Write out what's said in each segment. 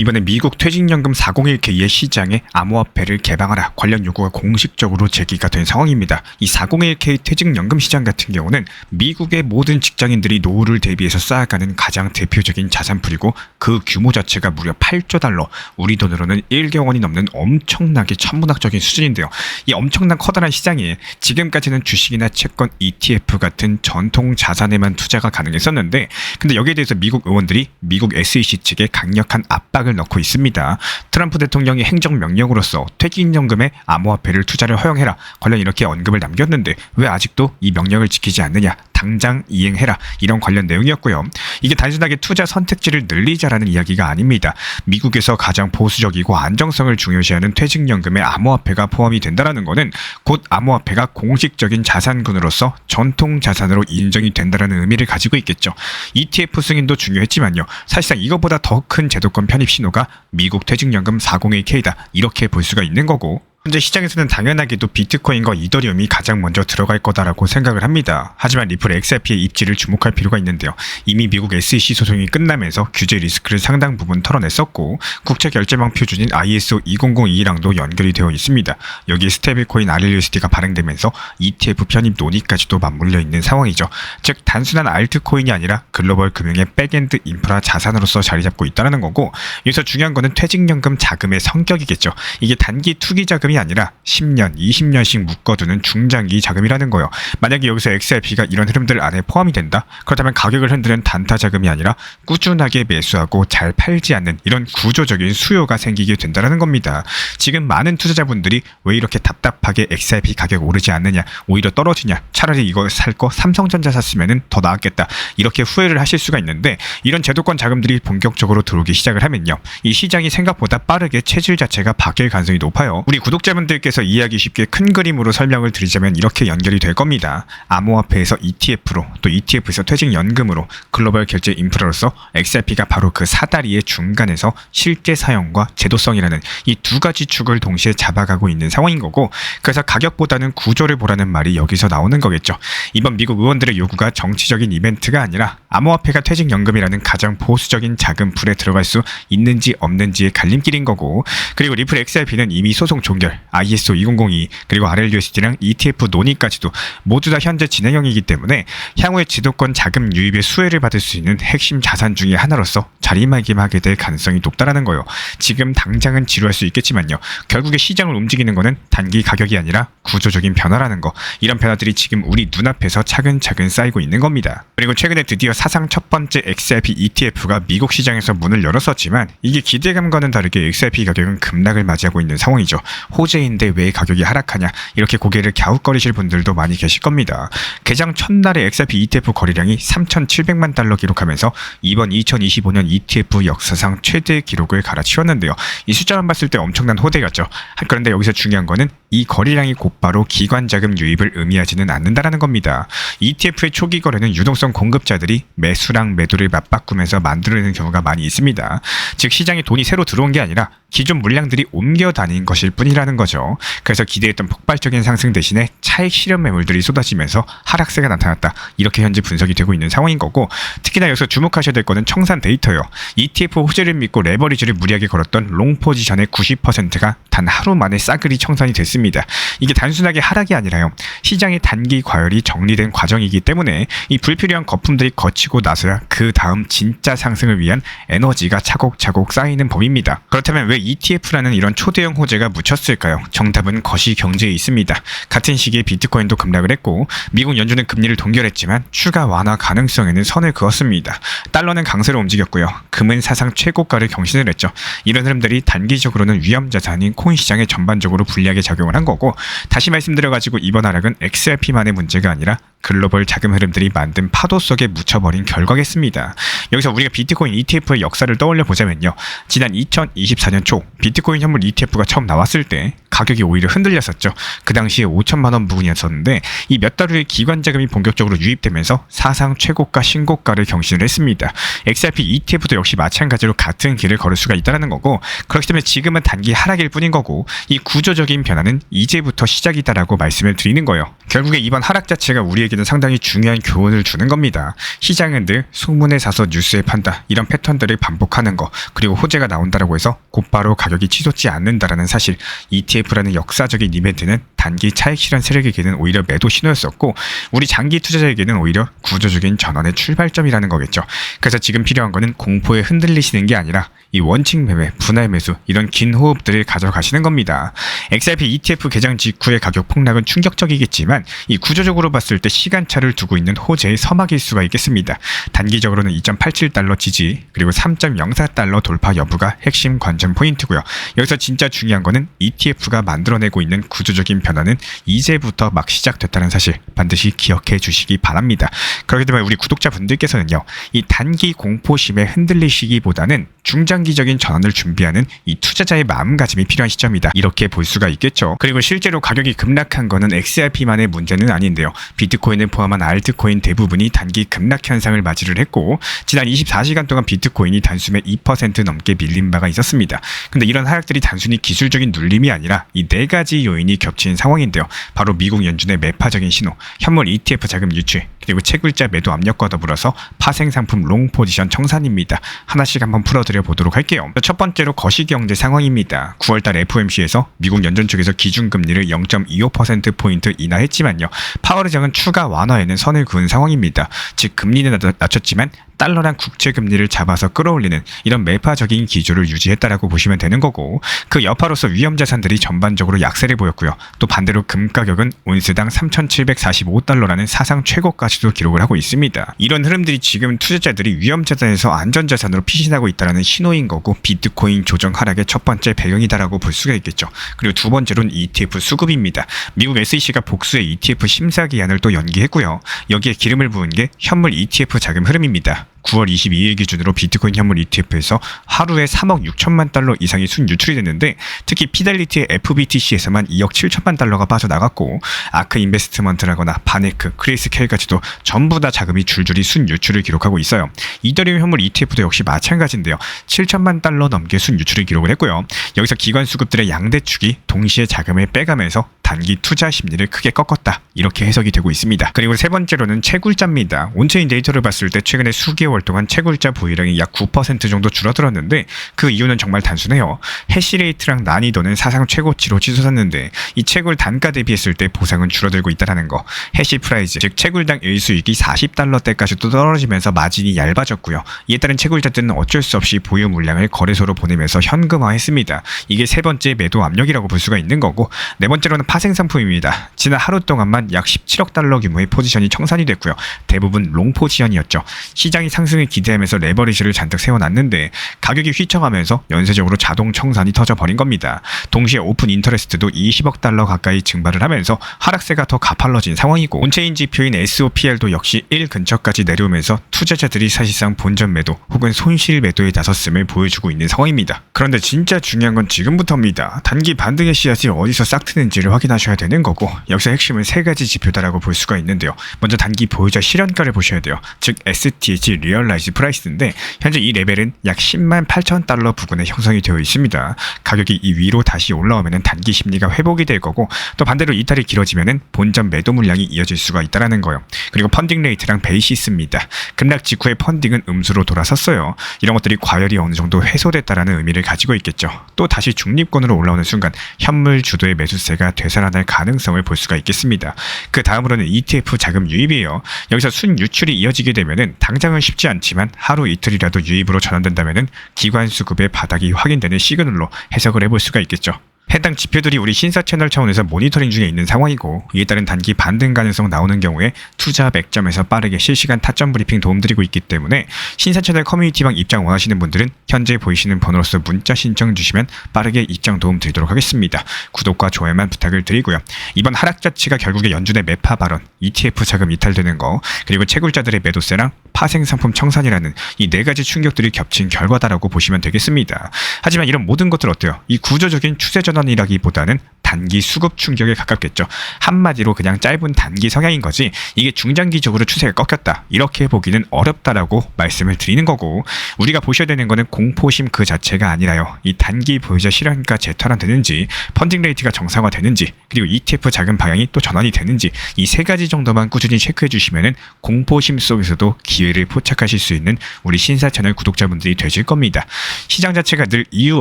이번에 미국 퇴직연금 401k의 시장에 암호화폐를 개방하라 관련 요구가 공식적으로 제기가 된 상황입니다. 이 401k 퇴직연금 시장 같은 경우는 미국의 모든 직장인들이 노후를 대비해서 쌓아가는 가장 대표적인 자산풀이고 그 규모 자체가 무려 8조 달러, 우리 돈으로는 1조 원이 넘는 엄청나게 천문학적인 수준인데요. 이 엄청난 커다란 시장에 지금까지는 주식이나 채권, ETF 같은 전통 자산에만 투자가 가능했었는데, 근데 여기에 대해서 미국 의원들이 미국 SEC 측에 강력한 압박을 넣고 있습니다. 트럼프 대통령이 행정명령으로서 퇴직연금에 암호화폐를 투자를 허용해라 관련 이렇게 언급을 남겼는데 왜 아직도 이 명령을 지키지 않느냐, 당장 이행해라, 이런 관련 내용이었고요. 이게 단순하게 투자 선택지를 늘리자라는 이야기가 아닙니다. 미국에서 가장 보수적이고 안정성을 중요시하는 퇴직연금에 암호화폐가 포함이 된다는 것은 곧 암호화폐가 공식적인 자산군으로서 전통 자산으로 인정이 된다는 의미를 가지고 있겠죠. ETF 승인도 중요했지만요, 사실상 이것보다 더 큰 제도권 편입 신호가 미국 퇴직연금 401k다, 이렇게 볼 수가 있는 거고, 현재 시장에서는 당연하게도 비트코인과 이더리움이 가장 먼저 들어갈 거다라고 생각을 합니다. 하지만 리플 XRP의 입지를 주목할 필요가 있는데요. 이미 미국 SEC 소송이 끝나면서 규제 리스크를 상당 부분 털어냈었고, 국제결제망 표준인 ISO 20022랑도 연결이 되어 있습니다. 여기에 스테이블코인 RLUSD가 발행되면서 ETF 편입 논의까지도 맞물려 있는 상황이죠. 즉 단순한 알트코인이 아니라 글로벌 금융의 백엔드 인프라 자산으로서 자리 잡고 있다는 거고, 여기서 중요한 거는 퇴직연금 자금의 성격이겠죠. 이게 단기 투기 자금이 아니라 10년, 20년씩 묶어두는 중장기 자금이라는 거예요. 만약에 여기서 XRP가 이런 흐름들 안에 포함이 된다? 그렇다면 가격을 흔드는 단타 자금이 아니라 꾸준하게 매수하고 잘 팔지 않는 이런 구조적인 수요가 생기게 된다는 겁니다. 지금 많은 투자자분들이 왜 이렇게 답답하게 XRP 가격 오르지 않느냐, 오히려 떨어지냐, 차라리 이거 살 거 삼성전자 샀으면 더 나았겠다, 이렇게 후회를 하실 수가 있는데, 이런 제도권 자금들이 본격적으로 들어오기 시작을 하면요, 이 시장이 생각보다 빠르게 체질 자체가 바뀔 가능성이 높아요. 우리 구독자분들께서 이해하기 쉽게 큰 그림으로 설명을 드리자면 이렇게 연결이 될 겁니다. 암호화폐에서 ETF로, 또 ETF에서 퇴직연금으로, 글로벌 결제 인프라로서 XRP가 바로 그 사다리의 중간에서 실제 사용과 제도성이라는 이 두 가지 축을 동시에 잡아가고 있는 상황인 거고, 그래서 가격보다는 구조를 보라는 말이 여기서 나오는 거겠죠. 이번 미국 의원들의 요구가 정치적인 이벤트가 아니라 암호화폐가 퇴직연금이라는 가장 보수적인 자금 풀에 들어갈 수 있는지 없는지의 갈림길인 거고, 그리고 리플 XRP는 이미 소송 종결, ISO 2002, 그리고 RLUSD랑 ETF 논의까지도 모두 다 현재 진행형이기 때문에 향후에 지도권 자금 유입의 수혜를 받을 수 있는 핵심 자산 중의 하나로서 자리매김하게 될 가능성이 높다라는 거예요. 지금 당장은 지루할 수 있겠지만요, 결국에 시장을 움직이는 거는 단기 가격이 아니라 구조적인 변화라는 거, 이런 변화들이 지금 우리 눈앞에서 차근차근 쌓이고 있는 겁니다. 그리고 최근에 드디어 사상 첫 번째 XRP ETF가 미국 시장에서 문을 열었었지만 이게 기대감과는 다르게 XRP 가격은 급락을 맞이하고 있는 상황이죠. 호재인데 왜 가격이 하락하냐, 이렇게 고개를 갸웃거리실 분들도 많이 계실 겁니다. 개장 첫날에 XRP ETF 거래량이 3,700만 달러 기록하면서 이번 2025년 ETF 역사상 최대 기록을 갈아치웠는데요. 이 숫자만 봤을 때 엄청난 호재였죠. 그런데 여기서 중요한 거는 이 거래량이 곧바로 기관 자금 유입을 의미하지는 않는다라는 겁니다. ETF의 초기 거래는 유동성 공급자들이 매수랑 매도를 맞바꾸면서 만들어내는 경우가 많이 있습니다. 즉 시장에 돈이 새로 들어온 게 아니라 기존 물량들이 옮겨 다닌 것일 뿐이라는 거죠. 그래서 기대했던 폭발적인 상승 대신에 차익 실현 매물들이 쏟아지면서 하락세가 나타났다, 이렇게 현재 분석이 되고 있는 상황인 거고, 특히나 여기서 주목하셔야 될 거는 청산 데이터예요. ETF 호재를 믿고 레버리지를 무리하게 걸었던 롱 포지션의 90%가 단 하루 만에 싸그리 청산이 됐습니다. 이게 단순하게 하락이 아니라요, 시장의 단기 과열이 정리된 과정이기 때문에 이 불필요한 거품들이 거치고 나서야 그 다음 진짜 상승을 위한 에너지가 차곡차곡 쌓이는 법입니다. 그렇다면 왜 ETF라는 이런 초대형 호재가 묻혔을까요? 정답은 거시경제에 있습니다. 같은 시기에 비트코인도 급락을 했고 미국 연준은 금리를 동결했지만 추가 완화 가능성에는 선을 그었습니다. 달러는 강세로 움직였고요. 금은 사상 최고가를 경신을 했죠. 이런 흐름들이 단기적으로는 위험자산인 코인 시장에 전반적으로 불리하게 작용을 한 거고, 다시 말씀드려가지고 이번 하락은 XRP만의 문제가 아니라 글로벌 자금 흐름들이 만든 파도 속에 묻혀버린 결과겠습니다. 여기서 우리가 비트코인 ETF의 역사를 떠올려 보자면요, 지난 2024년 초 비트코인 현물 ETF가 처음 나왔을 때 가격이 오히려 흔들렸었죠. 그 당시에 5천만 원 부근이었었는데 이 몇 달 후에 기관 자금이 본격적으로 유입되면서 사상 최고가 신고가를 경신을 했습니다. XRP ETF도 역시 마찬가지로 같은 길을 걸을 수가 있다는 거고, 그렇기 때문에 지금은 단기 하락일 뿐인 거고 이 구조적인 변화는 이제부터 시작이다라고 말씀을 드리는 거예요. 결국에 이번 하락 자체가 우리에게는 상당히 중요한 교훈을 주는 겁니다. 시장은 늘 소문에 사서 뉴스에 판다, 이런 패턴들을 반복하는 거, 그리고 호재가 나온다라고 해서 곧바로 가격이 치솟지 않는다라는 사실. ETF라는 역사적인 이벤트는 단기 차익 실현 세력에게는 오히려 매도 신호였었고, 우리 장기 투자자에게는 오히려 구조적인 전환의 출발점이라는 거겠죠. 그래서 지금 필요한 거는 공포에 흔들리시는 게 아니라 이 원칙 매매, 분할 매수, 이런 긴 호흡들을 가져가시는 겁니다. XRP ETF 개장 직후의 가격 폭락은 충격적이겠지만 이 구조적으로 봤을 때 시간차를 두고 있는 호재의 서막일 수가 있겠습니다. 단기적으로는 2.87달러 지지, 그리고 3.04달러 돌파 여부가 핵심 관전 포인트고요. 여기서 진짜 중요한 거는 ETF가 만들어내고 있는 구조적인 변화는 이제부터 막 시작됐다는 사실 반드시 기억해 주시기 바랍니다. 그렇기 때문에 우리 구독자분들께서는요, 이 단기 공포심에 흔들리시기보다는 중장기적인 전환을 준비하는 이 투자자의 마음가짐이 필요한 시점이다, 이렇게 볼 수가 있겠죠. 그리고 실제로 가격이 급락한 거는 XRP만의 문제는 아닌데요. 비트코인을 포함한 알트코인 대부분이 단기 급락 현상을 맞이를 했고, 지난 24시간 동안 비트코인이 단숨에 2% 넘게 밀린 바가 있었습니다. 근데 이런 하락들이 단순히 기술적인 눌림이 아니라 이 네 가지 요인이 겹친 상황인데요. 바로 미국 연준의 매파적인 신호, 현물 ETF 자금 유출, 그리고 채굴자 매도 압력과 더불어서 파생 상품 롱 포지션 청산입니다. 하나씩 한번 풀어드려 보도록 할게요. 첫 번째로 거시경제 상황입니다. 9월달 FOMC에서 미국 연준 쪽에서 기준금리를 0.25%포인트 인하했지만요, 파월 의장은 추가 완화에는 선을 그은 상황입니다. 즉 금리는 낮췄지만 달러랑 국채 금리를 잡아서 끌어올리는 이런 매파적인 기조를 유지했다라고 보시면 되는 거고, 그 여파로서 위험 자산들이 전반적으로 약세를 보였고요. 또 반대로 금 가격은 온스당 3,745달러라는 사상 최고까지도 기록을 하고 있습니다. 이런 흐름들이 지금 투자자들이 위험 자산에서 안전 자산으로 피신하고 있다는 신호인 거고, 비트코인 조정 하락의 첫 번째 배경이다라고 볼 수가 있겠죠. 그리고 두 번째로는 ETF 수급입니다. 미국 SEC가 복수의 ETF 심사 기한을 또 연기했고요. 여기에 기름을 부은 게 현물 ETF 자금 흐름입니다. 9월 22일 기준으로 비트코인 현물 ETF에서 하루에 3억 6천만 달러 이상이 순유출이 됐는데, 특히 피델리티의 FBTC에서만 2억 7천만 달러가 빠져나갔고, 아크 인베스트먼트라거나 바네크, 크리스켈까지도 전부 다 자금이 줄줄이 순유출을 기록하고 있어요. 이더리움 현물 ETF도 역시 마찬가지인데요. 7천만 달러 넘게 순유출을 기록을 했고요. 여기서 기관 수급들의 양대축이 동시에 자금을 빼가면서 단기 투자 심리를 크게 꺾었다, 이렇게 해석이 되고 있습니다. 그리고 세 번째로는 채굴자입니다. 온체인 데이터를 봤을 때 최근에 수개월 동안 채굴자 보유량이 약 9% 정도 줄어들었는데, 그 이유는 정말 단순해요. 해시레이트랑 난이도는 사상 최고치로 치솟았는데 이 채굴 단가 대비했을 때 보상은 줄어들고 있다는 거. 해시 프라이즈, 즉 채굴당 일수익이 40달러대까지 또 떨어지면서 마진이 얇아졌고요. 이에 따른 채굴자들은 어쩔 수 없이 보유 물량을 거래소로 보내면서 현금화했습니다. 이게 세 번째 매도 압력이라고 볼 수가 있는 거고, 네 번째로는 파생 상품입니다. 지난 하루 동안만 약 17억 달러 규모의 포지션이 청산이 됐고요. 대부분 롱 포지션이었죠. 시장이 상승을 기대하면서 레버리지를 잔뜩 세워놨는데 가격이 휘청하면서 연쇄적으로 자동 청산이 터져버린 겁니다. 동시에 오픈 인터레스트도 20억 달러 가까이 증발을 하면서 하락세가 더 가팔러진 상황이고, 온체인 지표인 SOPR도 역시 1 근처까지 내려오면서 투자자들이 사실상 본전 매도 혹은 손실 매도에 나섰음을 보여주고 있는 상황입니다. 그런데 진짜 중요한 건 지금부터입니다. 단기 반등의 씨앗이 어디서 싹 트는지를 확인하셔야 되는 거고, 여기서 핵심은 세 가지 지표다라고 볼 수가 있는데요. 먼저 단기 보유자 실현가를 보셔야 돼요. 즉 STH 리얼라이즈 프라이스인데, 현재 이 레벨은 약 10만 8천 달러 부근에 형성이 되어 있습니다. 가격이 이 위로 다시 올라오면 단기 심리가 회복이 될 거고, 또 반대로 이탈이 길어지면 본전 매도 물량이 이어질 수가 있다는 거예요. 그리고 펀딩 레이트랑 베이시스입니다. 급락 직후의 펀딩은 음수로 돌아섰어요. 이런 것들이 과열이 어느 정도 해소됐다라는 의미를 가지고 있겠죠. 또 다시 중립권으로 올라오는 순간 현물 주도의 매수세가 되살아날 가능성을 볼 수가 있겠습니다. 그 다음으로는 ETF 자금 유입이에요. 여기서 순유출이 이어지게 되면은 당장은 쉽지 않지만 하루 이틀이라도 유입으로 전환된다면은 기관 수급의 바닥이 확인되는 시그널로 해석을 해볼 수가 있겠죠. 해당 지표들이 우리 신사 채널 차원에서 모니터링 중에 있는 상황이고, 이에 따른 단기 반등 가능성 나오는 경우에 투자 맥점에서 빠르게 실시간 타점 브리핑 도움드리고 있기 때문에 신사 채널 커뮤니티방 입장 원하시는 분들은 현재 보이시는 번호로서 문자 신청 주시면 빠르게 입장 도움 드리도록 하겠습니다. 구독과 좋아요만 부탁을 드리고요. 이번 하락 자체가 결국에 연준의 매파 발언, ETF 자금 이탈되는 거, 그리고 채굴자들의 매도세랑 파생 상품 청산이라는 이 네 가지 충격들이 겹친 결과다라고 보시면 되겠습니다. 하지만 이런 모든 것들 어때요? 이 구조적인 추세 전환 선언이라기보다는 단기 수급 충격에 가깝겠죠. 한마디로 그냥 짧은 단기 성향인 거지 이게 중장기적으로 추세가 꺾였다 이렇게 보기는 어렵다라고 말씀을 드리는 거고, 우리가 보셔야 되는 거는 공포심 그 자체가 아니라요, 이 단기 보유자 실현가 재탈환되는지, 펀딩 레이트가 정상화되는지, 그리고 ETF 자금 방향이 또 전환이 되는지, 이 세 가지 정도만 꾸준히 체크해 주시면은 공포심 속에서도 기회를 포착하실 수 있는 우리 신사 채널 구독자분들이 되실 겁니다. 시장 자체가 늘 이유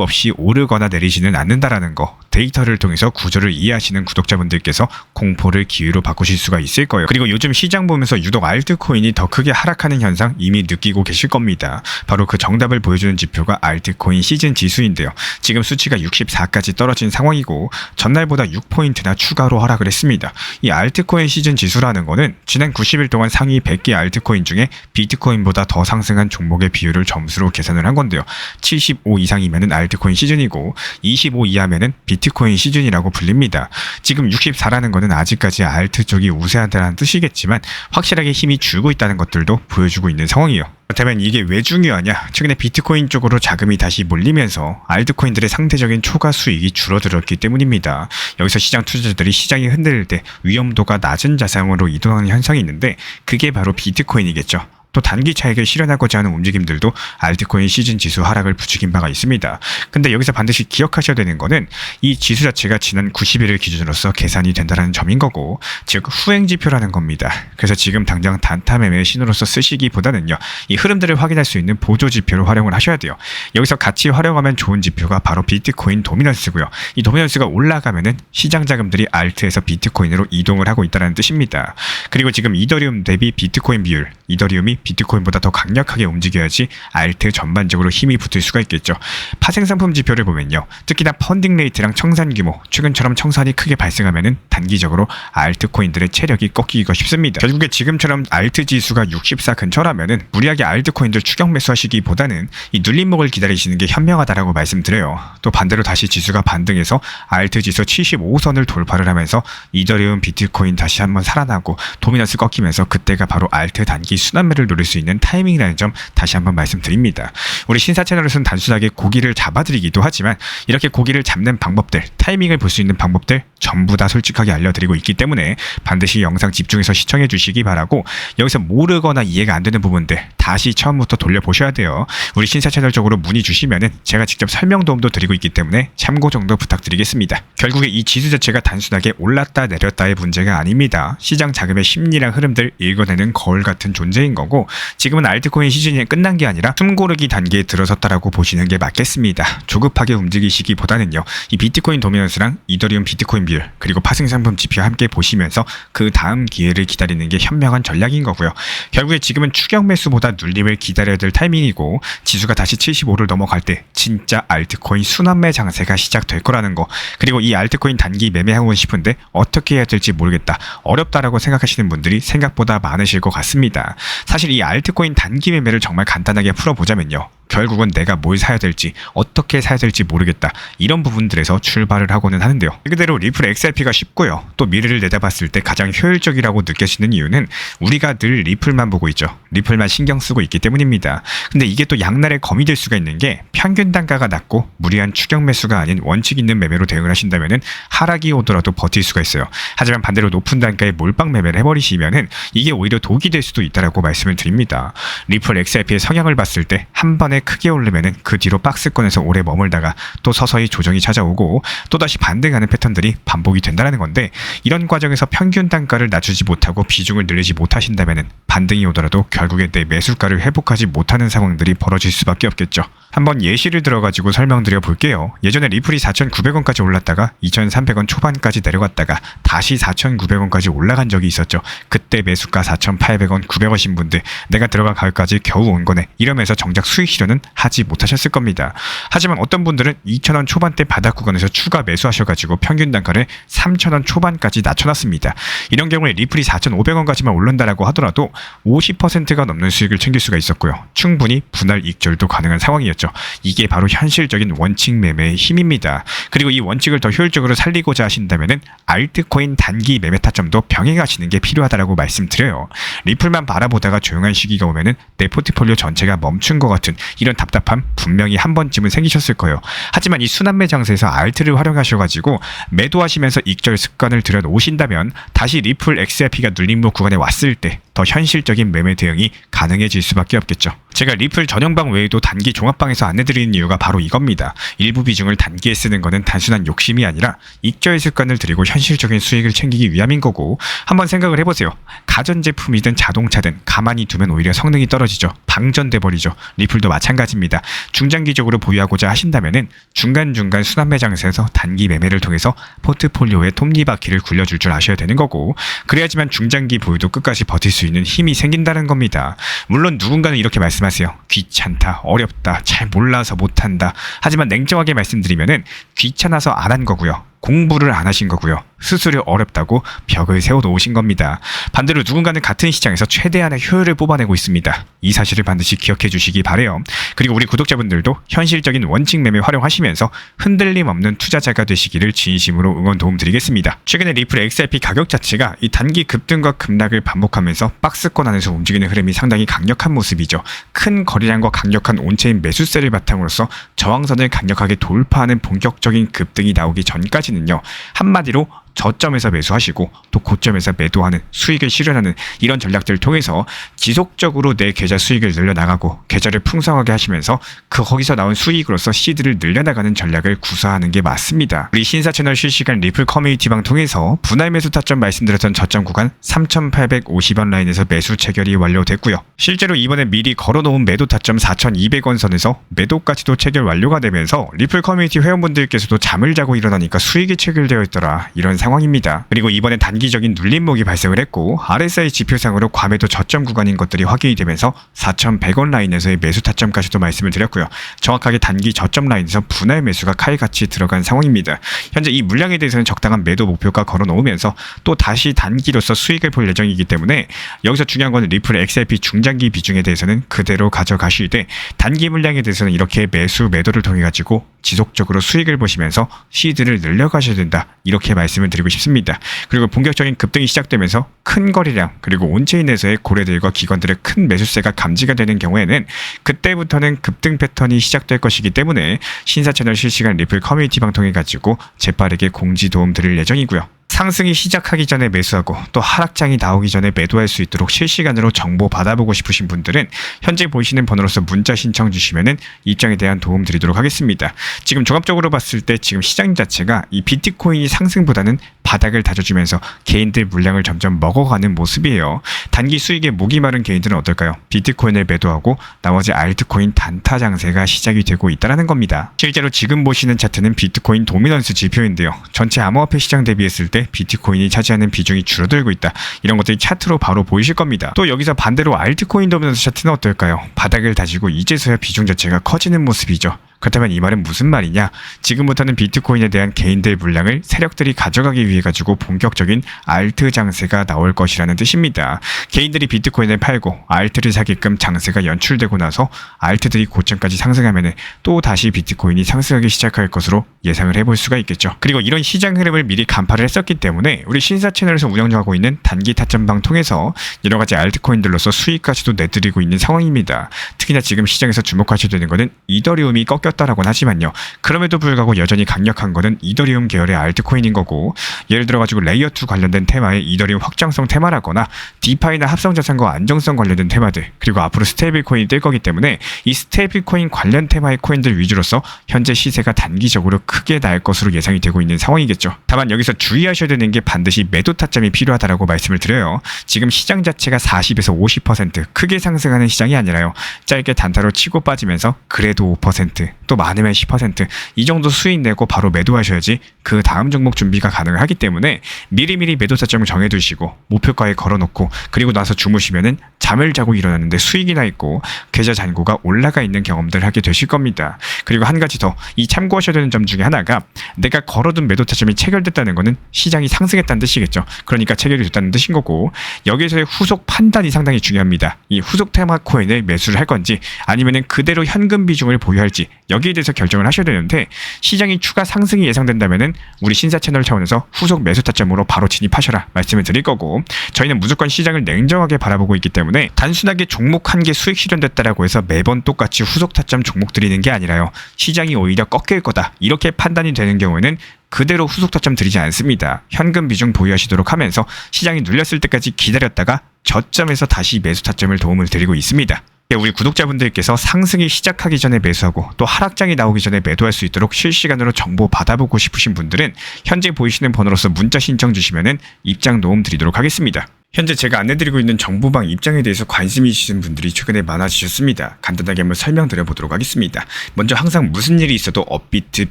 없이 오르거나 내리지는 않는다라는 거, 데이터를 통해서 구조를 이해하시는 구독자분들께서 공포를 기회로 바꾸실 수가 있을 거예요. 그리고 요즘 시장 보면서 유독 알트코인이 더 크게 하락하는 현상 이미 느끼고 계실 겁니다. 바로 그 정답을 보여주는 지표가 알트코인 시즌 지수인데요. 지금 수치가 64까지 떨어진 상황이고 전날보다 6포인트나 추가로 하락을 했습니다. 이 알트코인 시즌 지수라는 거는 지난 90일 동안 상위 100개 알트코인 중에 비트코인보다 더 상승한 종목의 비율을 점수로 계산을 한 건데요. 75 이상이면은 알트코인 시즌이고 25 이하면은 비트코인 시즌이라고 불립니다. 지금 64라는 거는 아직까지 알트 쪽이 우세하다는 뜻이겠지만 확실하게 힘이 줄고 있다는 것들도 보여주고 있는 상황이에요. 그렇다면 이게 왜 중요하냐? 최근에 비트코인 쪽으로 자금이 다시 몰리면서 알트코인들의 상대적인 초과 수익이 줄어들었기 때문입니다. 여기서 시장 투자자들이 시장이 흔들릴 때 위험도가 낮은 자산으로 이동하는 현상이 있는데 그게 바로 비트코인이겠죠. 또 단기 차익을 실현하고자 하는 움직임들도 알트코인 시즌 지수 하락을 부추긴 바가 있습니다. 근데 여기서 반드시 기억하셔야 되는 거는 이 지수 자체가 지난 90일을 기준으로서 계산이 된다는 점인 거고, 즉 후행 지표라는 겁니다. 그래서 지금 당장 단타 매매 신호로서 쓰시기보다는요, 이 흐름들을 확인할 수 있는 보조 지표로 활용을 하셔야 돼요. 여기서 같이 활용하면 좋은 지표가 바로 비트코인 도미넌스고요. 이 도미넌스가 올라가면은 시장 자금들이 알트에서 비트코인으로 이동을 하고 있다는 뜻입니다. 그리고 지금 이더리움 대비 비트코인 비율, 이더리움이 비트코인보다 더 강력하게 움직여야지 알트 전반적으로 힘이 붙을 수가 있겠죠. 파생상품 지표를 보면요, 특히나 펀딩 레이트랑 청산 규모, 최근처럼 청산이 크게 발생하면은 단기적으로 알트코인들의 체력이 꺾이기가 쉽습니다. 결국에 지금처럼 알트 지수가 64 근처라면은 무리하게 알트코인들 추격 매수하시기보다는 이 눌림목을 기다리시는 게 현명하다라고 말씀드려요. 또 반대로 다시 지수가 반등해서 알트 지수 75선을 돌파를 하면서 이더리움, 비트코인 다시 한번 살아나고 도미넌스 꺾이면서 그때가 바로 알트 단기 순환매를 노릴 수 있는 타이밍이라는 점 다시 한번 말씀드립니다. 우리 신사 채널에서는 단순하게 고기를 잡아드리기도 하지만 이렇게 고기를 잡는 방법들, 타이밍을 볼 수 있는 방법들 전부 다 솔직하게 알려드리고 있기 때문에 반드시 영상 집중해서 시청해 주시기 바라고, 여기서 모르거나 이해가 안 되는 부분들 다시 처음부터 돌려보셔야 돼요. 우리 신사 채널 쪽으로 문의 주시면은 제가 직접 설명 도움도 드리고 있기 때문에 참고 정도 부탁드리겠습니다. 결국에 이 지수 자체가 단순하게 올랐다 내렸다의 문제가 아닙니다. 시장 자금의 심리랑 흐름들 읽어내는 거울 같은 존재인 거고, 지금은 알트코인 시즌이 끝난 게 아니라 숨고르기 단계에 들어섰다라고 보시는 게 맞겠습니다. 조급하게 움직이시기보다는요, 이 비트코인 도미넌스랑 이더리움 비트코인 비율 그리고 파생상품 지표 함께 보시면서 그 다음 기회를 기다리는 게 현명한 전략인 거고요. 결국에 지금은 추격 매수보다 눌림을 기다려야 될 타이밍이고, 지수가 다시 75를 넘어갈 때 진짜 알트코인 순환매 장세가 시작될 거라는 거, 그리고 이 알트코인 단기 매매하고 싶은데 어떻게 해야 될지 모르겠다, 어렵다라고 생각하시는 분들이 생각보다 많으실 것 같습니다. 사실 이 알트코인 단기 매매를 정말 간단하게 풀어보자면요, 결국은 내가 뭘 사야 될지, 어떻게 사야 될지 모르겠다, 이런 부분들에서 출발을 하고는 하는데요. 말 그대로 리플 XRP가 쉽고요, 또 미래를 내다봤을 때 가장 효율적이라고 느껴지는 이유는 우리가 늘 리플만 보고 있죠. 리플만 신경 쓰고 있기 때문입니다. 근데 이게 또 양날의 검이 될 수가 있는 게, 평균 단가가 낮고 무리한 추격 매수가 아닌 원칙 있는 매매로 대응을 하신다면은 하락이 오더라도 버틸 수가 있어요. 하지만 반대로 높은 단가의 몰빵 매매를 해버리시면은 이게 오히려 독이 될 수도 있다라고 말씀을 드립니다. 리플 XRP의 성향을 봤을 때 한 번에 크게 오르면은 그 뒤로 박스권에서 오래 머물다가 또 서서히 조정이 찾아오고 또다시 반등하는 패턴들이 반복이 된다는 건데, 이런 과정에서 평균 단가를 낮추지 못하고 비중을 늘리지 못하신다면은 반등이 오더라도 결국에 내 매수가를 회복하지 못하는 상황들이 벌어질 수밖에 없겠죠. 한번 예시를 들어가지고 설명드려 볼게요. 예전에 리플이 4,900원까지 올랐다가 2,300원 초반까지 내려갔다가 다시 4,900원까지 올라간 적이 있었죠. 그때 매수가 4,800원, 900원신 분들 내가 들어간 가격까지 겨우 온 거네, 이러면서 정작 수익 실현은 하지 못하셨을 겁니다. 하지만 어떤 분들은 2,000원 초반대 바닥 구간에서 추가 매수하셔가지고 평균 단가를 3,000원 초반까지 낮춰놨습니다. 이런 경우에 리플이 4,500원까지만 오른다라고 하더라도 50%가 넘는 수익을 챙길 수가 있었고요. 충분히 분할 익절도 가능한 상황이었죠. 이게 바로 현실적인 원칙 매매의 힘입니다. 그리고 이 원칙을 더 효율적으로 살리고자 하신다면은 알트코인 단기 매매 타점도 병행하시는 게 필요하다라고 말씀드려요. 리플만 바라보다가 조용한 시기가 오면은 내 포트폴리오 전체가 멈춘 것 같은 이런 답답함 분명히 한 번쯤은 생기셨을 거예요. 하지만 이 순환매 장세에서 알트를 활용하셔가지고 매도하시면서 익절 습관을 들여놓으신다면 다시 리플 XRP가 눌림목 구간에 왔을 때 더 현실적인 매매 대응이 가능해질 수밖에 없겠죠. 제가 리플 전용방 외에도 단기 종합방에서 안내드리는 이유가 바로 이겁니다. 일부 비중을 단기에 쓰는 것은 단순한 욕심이 아니라 익절 습관을 들이고 현실적인 수익을 챙기기 위함인 거고, 한번 생각을 해보세요. 가전제품이든 자동차든 가만히 두면 오히려 성능이 떨어지죠. 방전돼 버리죠. 리플도 마찬가지입니다. 중장기적으로 보유하고자 하신다면은 중간중간 순환매 장세에서 단기 매매를 통해서 포트폴리오에 톱니바퀴를 굴려줄 줄 아셔야 되는 거고, 그래야지만 중장기 보유도 끝까지 버틸 수 있는 힘이 생긴다는 겁니다. 물론 누군가는 이렇게 말씀하세요. 귀찮다, 어렵다, 잘 몰라서 못한다. 하지만 냉정하게 말씀드리면은 귀찮아서 안 한 거고요. 공부를 안 하신 거고요. 수수료 어렵다고 벽을 세워놓으신 겁니다. 반대로 누군가는 같은 시장에서 최대한의 효율을 뽑아내고 있습니다. 이 사실을 반드시 기억해 주시기 바래요. 그리고 우리 구독자분들도 현실적인 원칙 매매 활용하시면서 흔들림 없는 투자자가 되시기를 진심으로 응원 도움드리겠습니다. 최근에 리플 XRP 가격 자체가 이 단기 급등과 급락을 반복하면서 박스권 안에서 움직이는 흐름이 상당히 강력한 모습이죠. 큰 거래량과 강력한 온체인 매수세를 바탕으로서 저항선을 강력하게 돌파하는 본격적인 급등이 나오기 전까지 는요, 한마디로 저점에서 매수하시고 또 고점에서 매도하는, 수익을 실현하는 이런 전략들을 통해서 지속적으로 내 계좌 수익을 늘려나가고 계좌를 풍성하게 하시면서 거기서 나온 수익으로서 시드를 늘려나가는 전략을 구사하는 게 맞습니다. 우리 신사 채널 실시간 리플 커뮤니티방 통해서 분할 매수 타점 말씀드렸던 저점 구간 3,850원 라인에서 매수 체결이 완료됐고요. 실제로 이번에 미리 걸어놓은 매도 타점 4,200원 선에서 매도까지도 체결 완료가 되면서 리플 커뮤니티 회원분들께서도 잠을 자고 일어나니까 수익이 체결되어 있더라, 이런 상황입니다. 그리고 이번에 단기적인 눌림목이 발생을 했고 RSI 지표상으로 과매도 저점 구간인 것들이 확인이 되면서 4,100원 라인에서의 매수 타점까지도 말씀을 드렸고요. 정확하게 단기 저점 라인에서 분할 매수가 칼같이 들어간 상황입니다. 현재 이 물량에 대해서는 적당한 매도 목표가 걸어놓으면서 또 다시 단기로서 수익을 볼 예정이기 때문에 여기서 중요한 건 리플 XRP 중장기 비중에 대해서는 그대로 가져가시되 단기 물량에 대해서는 이렇게 매수 매도를 통해 가지고 지속적으로 수익을 보시면서 시드를 늘려가셔야 된다, 이렇게 말씀을 드리고 싶습니다. 그리고 본격적인 급등이 시작되면서 큰 거래량 그리고 온체인에서의 고래들과 기관들의 큰 매수세가 감지가 되는 경우에는 그때부터는 급등 패턴이 시작될 것이기 때문에 신사 채널 실시간 리플 커뮤니티 방통해 가지고 재빠르게 공지 도움 드릴 예정이고요. 상승이 시작하기 전에 매수하고 또 하락장이 나오기 전에 매도할 수 있도록 실시간으로 정보 받아보고 싶으신 분들은 현재 보이시는 번호로서 문자 신청 주시면은 입장에 대한 도움 드리도록 하겠습니다. 지금 종합적으로 봤을 때 지금 시장 자체가 이 비트코인이 상승보다는 바닥을 다져주면서 개인들 물량을 점점 먹어가는 모습이에요. 단기 수익에 목이 마른 개인들은 어떨까요? 비트코인을 매도하고 나머지 알트코인 단타 장세가 시작이 되고 있다는 겁니다. 실제로 지금 보시는 차트는 비트코인 도미넌스 지표인데요. 전체 암호화폐 시장 대비했을 때 비트코인이 차지하는 비중이 줄어들고 있다, 이런 것들이 차트로 바로 보이실 겁니다. 또 여기서 반대로 알트코인 도미넌스 차트는 어떨까요? 바닥을 다지고 이제서야 비중 자체가 커지는 모습이죠. 그렇다면 이 말은 무슨 말이냐? 지금부터는 비트코인에 대한 개인들 물량을 세력들이 가져가기 위해 가지고 본격적인 알트 장세가 나올 것이라는 뜻입니다. 개인들이 비트코인을 팔고 알트를 사게끔 장세가 연출되고 나서 알트들이 고점까지 상승하면 또 다시 비트코인이 상승하기 시작할 것으로 예상을 해볼 수가 있겠죠. 그리고 이런 시장 흐름을 미리 간파를 했었기 때문에 우리 신사 채널에서 운영하고 있는 단기 타점방 통해서 여러 가지 알트코인들로서 수익까지도 내드리고 있는 상황입니다. 특히나 지금 시장에서 주목하셔야 되는 것은 이더리움이 꺾였다라고는 하지만요, 그럼에도 불구하고 여전히 강력한 것은 이더리움 계열의 알트코인인 거고, 예를 들어 가지고 레이어2 관련된 테마의 이더리움 확장성 테마라거나 디파이나 합성자산과 안정성 관련된 테마들, 그리고 앞으로 스테이블 코인이 뜰 거기 때문에 이 스테이블 코인 관련 테마의 코인들 위주로서 현재 시세가 단기적으로 크게 날 것으로 예상이 되고 있는 상황이겠죠. 다만 여기서 주의하셔야 되는 게 반드시 매도 타점이 필요하다라고 말씀을 드려요. 지금 시장 자체가 40에서 50% 크게 상승하는 시장이 아니라요, 짧게 단타로 치고 빠지면서 그래도 5%, 또 많으면 10% 이 정도 수익 내고 바로 매도하셔야지 그 다음 종목 준비가 가능하기 때문에 미리미리 매도 타점을 정해두시고 목표가에 걸어놓고 그리고 나서 주무시면은 잠을 자고 일어났는데 수익이 나 있고 계좌 잔고가 올라가 있는 경험들 하게 되실 겁니다. 그리고 한 가지 더 이 참고하셔야 되는 점 중에 하나가, 내가 걸어둔 매도 타점이 체결됐다는 것은 시장이 상승했다는 뜻이겠죠. 그러니까 체결이 됐다는 뜻인 거고, 여기에서의 후속 판단이 상당히 중요합니다. 이 후속 테마 코인을 매수를 할 건지 아니면은 그대로 현금 비중을 보유할지, 여기 여기에 대해서 결정을 하셔야 되는데 시장이 추가 상승이 예상된다면은 우리 신사 채널 차원에서 후속 매수 타점으로 바로 진입하셔라 말씀을 드릴 거고 저희는 무조건 시장을 냉정하게 바라보고 있기 때문에 단순하게 종목 한 개 수익 실현됐다라고 해서 매번 똑같이 후속 타점 종목 드리는 게 아니라요. 시장이 오히려 꺾일 거다 이렇게 판단이 되는 경우에는 그대로 후속 타점 드리지 않습니다. 현금 비중 보유하시도록 하면서 시장이 눌렸을 때까지 기다렸다가 저점에서 다시 매수 타점을 도움을 드리고 있습니다. 우리 구독자분들께서 상승이 시작하기 전에 매수하고 또 하락장이 나오기 전에 매도할 수 있도록 실시간으로 정보 받아보고 싶으신 분들은 현재 보이시는 번호로서 문자 신청 주시면은 입장 도움 드리도록 하겠습니다. 현재 제가 안내드리고 있는 정보방 입장에 대해서 관심이 있으신 분들이 최근에 많아지셨습니다. 간단하게 한번 설명드려보도록 하겠습니다. 먼저 항상 무슨 일이 있어도 업비트,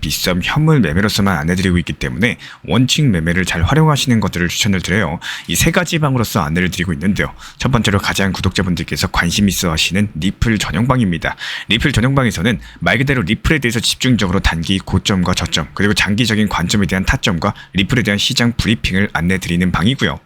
빗썸, 현물 매매로서만 안내드리고 있기 때문에 원칙 매매를 잘 활용하시는 것들을 추천을 드려요. 이 세 가지 방으로서 안내를 드리고 있는데요. 첫 번째로 가장 구독자분들께서 관심 있어 하시는 리플 전용방입니다. 리플 전용방에서는 말 그대로 리플에 대해서 집중적으로 단기 고점과 저점 그리고 장기적인 관점에 대한 타점과 리플에 대한 시장 브리핑을 안내드리는 방이고요.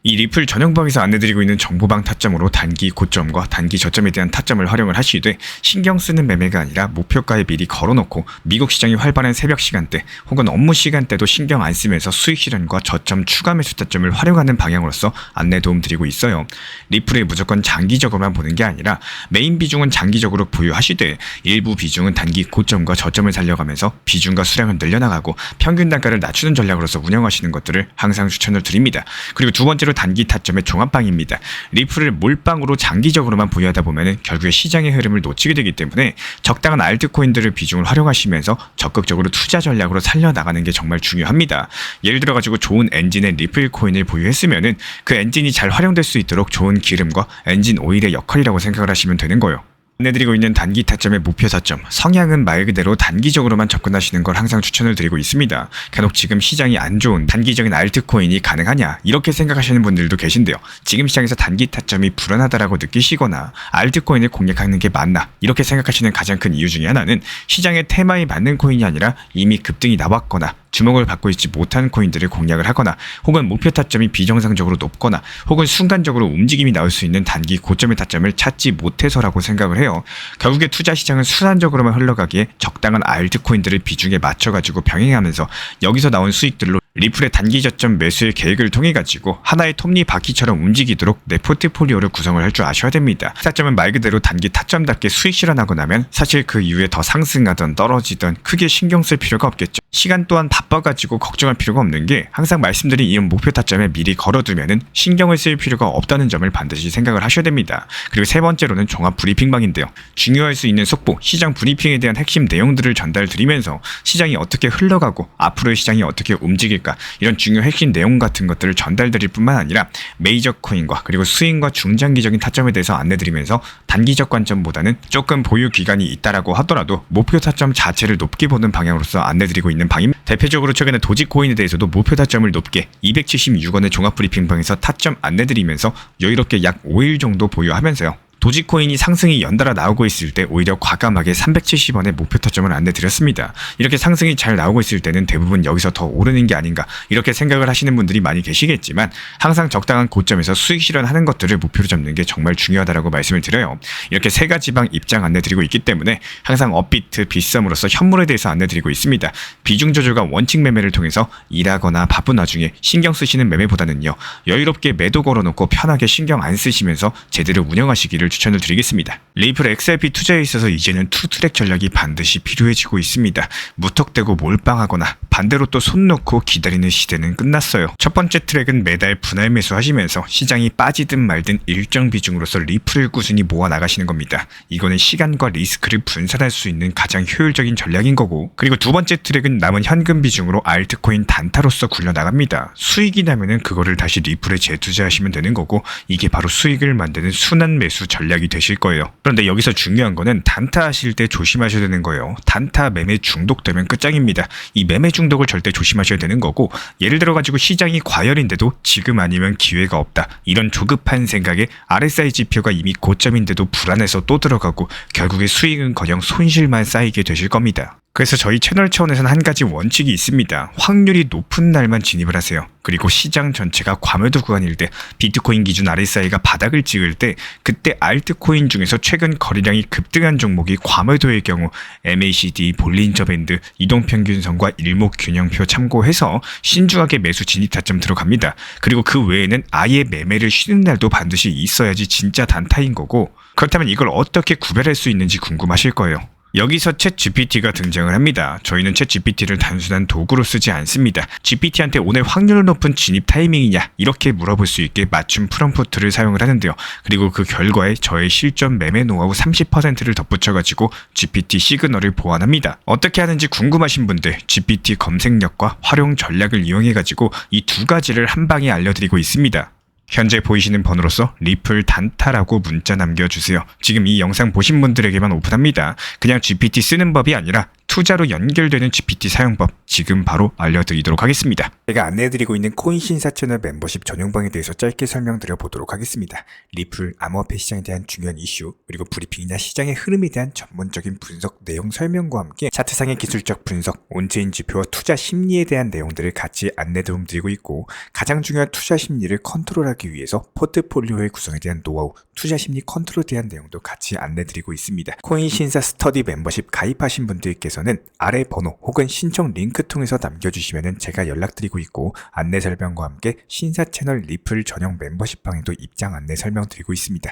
이 리플 전용방에서 안내드리고 있는 정보방 타점으로 단기 고점과 단기 저점에 대한 타점을 활용을 하시되 신경 쓰는 매매가 아니라 목표가에 미리 걸어놓고 미국 시장이 활발한 새벽 시간대 혹은 업무 시간대도 신경 안 쓰면서 수익 실현과 저점 추가 매수 타점을 활용하는 방향으로서 안내 도움 드리고 있어요. 리플에 무조건 장기적으로만 보는 게 아니라 메인 비중은 장기적으로 보유하시되 일부 비중은 단기 고점과 저점을 살려가면서 비중과 수량을 늘려나가고 평균 단가를 낮추는 전략으로서 운영하시는 것들을 항상 추천을 드립니다. 그리고 두 번째로 단기 타점의 종합방입니다. 리플을 몰빵으로 장기적으로만 보유하다 보면 결국에 시장의 흐름을 놓치게 되기 때문에 적당한 알트코인들을 비중을 활용하시면서 적극적으로 투자 전략으로 살려나가는 게 정말 중요합니다. 예를 들어가지고 좋은 엔진의 리플 코인을 보유했으면은 그 엔진이 잘 활용될 수 있도록 좋은 기름과 엔진 오일의 역할이라고 생각을 하시면 되는 거예요. 안내드리고 있는 단기 타점의 목표 타점, 성향은 말 그대로 단기적으로만 접근하시는 걸 항상 추천을 드리고 있습니다. 간혹 지금 시장이 안 좋은 단기적인 알트코인이 가능하냐 이렇게 생각하시는 분들도 계신데요. 지금 시장에서 단기 타점이 불안하다라고 느끼시거나 알트코인을 공략하는 게 맞나 이렇게 생각하시는 가장 큰 이유 중에 하나는 시장의 테마에 맞는 코인이 아니라 이미 급등이 나왔거나 주목을 받고 있지 못한 코인들을 공략을 하거나 혹은 목표 타점이 비정상적으로 높거나 혹은 순간적으로 움직임이 나올 수 있는 단기 고점의 타점을 찾지 못해서라고 생각을 해요. 결국에 투자 시장은 순환적으로만 흘러가기에 적당한 알트코인들을 비중에 맞춰가지고 병행하면서 여기서 나온 수익들로 리플의 단기 저점 매수의 계획을 통해 가지고 하나의 톱니바퀴처럼 움직이도록 내 포트폴리오를 구성을 할 줄 아셔야 됩니다. 타점은 말 그대로 단기 타점답게 수익 실현하고 나면 사실 그 이후에 더 상승하던 떨어지던 크게 신경 쓸 필요가 없겠죠. 시간 또한 바빠가지고 걱정할 필요가 없는 게 항상 말씀드린 이런 목표 타점에 미리 걸어두면은 신경을 쓸 필요가 없다는 점을 반드시 생각을 하셔야 됩니다. 그리고 세 번째로는 종합 브리핑방인데요. 중요할 수 있는 속보, 시장 브리핑에 대한 핵심 내용들을 전달 드리면서 시장이 어떻게 흘러가고 앞으로의 시장이 어떻게 움직일까 이런 중요 핵심 내용 같은 것들을 전달드릴 뿐만 아니라 메이저 코인과 그리고 스윙과 중장기적인 타점에 대해서 안내드리면서 단기적 관점보다는 조금 보유 기간이 있다라고 하더라도 목표 타점 자체를 높게 보는 방향으로서 안내드리고 있는 방입니다. 대표적으로 최근에 도지코인에 대해서도 목표 타점을 높게 276원의 종합 브리핑방에서 타점 안내드리면서 여유롭게 약 5일 정도 보유하면서요. 도지코인이 상승이 연달아 나오고 있을 때 오히려 과감하게 370원의 목표 타점을 안내드렸습니다. 이렇게 상승이 잘 나오고 있을 때는 대부분 여기서 더 오르는 게 아닌가 이렇게 생각을 하시는 분들이 많이 계시겠지만 항상 적당한 고점에서 수익 실현하는 것들을 목표로 잡는 게 정말 중요하다고 말씀을 드려요. 이렇게 세 가지 방 입장 안내드리고 있기 때문에 항상 업비트, 빗썸으로서 현물에 대해서 안내드리고 있습니다. 비중 조절과 원칙 매매를 통해서 일하거나 바쁜 와중에 신경 쓰시는 매매보다는요. 여유롭게 매도 걸어놓고 편하게 신경 안 쓰시면서 제대로 운영하시기를 추천을 드리겠습니다. 리플 XRP 투자에 있어서 이제는 투트랙 전략이 반드시 필요해지고 있습니다. 무턱대고 몰빵하거나 반대로 또 손 놓고 기다리는 시대는 끝났어요. 첫 번째 트랙은 매달 분할 매수하시면서 시장이 빠지든 말든 일정 비중으로서 리플을 꾸준히 모아 나가시는 겁니다. 이거는 시간과 리스크를 분산할 수 있는 가장 효율적인 전략인 거고 그리고 두 번째 트랙은 남은 현금 비중으로 알트코인 단타로서 굴려나갑니다. 수익이 나면은 그거를 다시 리플에 재투자하시면 되는 거고 이게 바로 수익을 만드는 순환 매수 전략이 되실 거예요. 그런데 여기서 중요한 거는 단타 하실 때 조심하셔야 되는 거예요. 단타 매매 중독되면 끝장입니다. 이 매매 중독을 절대 조심하셔야 되는 거고 예를 들어 가지고 시장이 과열인데도 지금 아니면 기회가 없다. 이런 조급한 생각에 RSI 지표가 이미 고점인데도 불안해서 또 들어가고 결국에 수익은커녕 손실만 쌓이게 되실 겁니다. 그래서 저희 채널 차원에서는 한 가지 원칙이 있습니다. 확률이 높은 날만 진입을 하세요. 그리고 시장 전체가 과매도 구간일 때, 비트코인 기준 RSI가 바닥을 찍을 때, 그때 알트코인 중에서 최근 거래량이 급등한 종목이 과매도의 경우 MACD, 볼린저 밴드, 이동평균선과 일목균형표 참고해서 신중하게 매수 진입 타점 들어갑니다. 그리고 그 외에는 아예 매매를 쉬는 날도 반드시 있어야지 진짜 단타인 거고, 그렇다면 이걸 어떻게 구별할 수 있는지 궁금하실 거예요. 여기서 챗 GPT가 등장을 합니다. 저희는 챗 GPT를 단순한 도구로 쓰지 않습니다. GPT한테 오늘 확률 높은 진입 타이밍이냐 이렇게 물어볼 수 있게 맞춤 프롬프트를 사용을 하는데요. 그리고 그 결과에 저의 실전 매매 노하우 30%를 덧붙여가지고 GPT 시그널을 보완합니다. 어떻게 하는지 궁금하신 분들 GPT 검색력과 활용 전략을 이용해가지고 이 두 가지를 한 방에 알려드리고 있습니다. 현재 보이시는 번호로서 리플 단타라고 문자 남겨주세요. 지금 이 영상 보신 분들에게만 오픈합니다. 그냥 GPT 쓰는 법이 아니라 투자로 연결되는 GPT 사용법 지금 바로 알려드리도록 하겠습니다. 제가 안내해드리고 있는 코인 신사 채널 멤버십 전용방에 대해서 짧게 설명드려 보도록 하겠습니다. 리플, 암호화폐 시장에 대한 중요한 이슈, 그리고 브리핑이나 시장의 흐름에 대한 전문적인 분석 내용 설명과 함께 차트상의 기술적 분석, 온체인 지표와 투자 심리에 대한 내용들을 같이 안내 도움드리고 있고, 가장 중요한 투자 심리를 컨트롤하기 위해서 포트폴리오의 구성에 대한 노하우, 투자 심리 컨트롤에 대한 내용도 같이 안내드리고 있습니다. 코인 신사 스터디 멤버십 가입하신 분들께서는 아래 번호 혹은 신청 링크 통해서 남겨주시면 제가 연락드리고 있고, 안내 설명과 함께 신사 채널 리플 전용 멤버십 방에도 입장 안내 설명드리고 있습니다.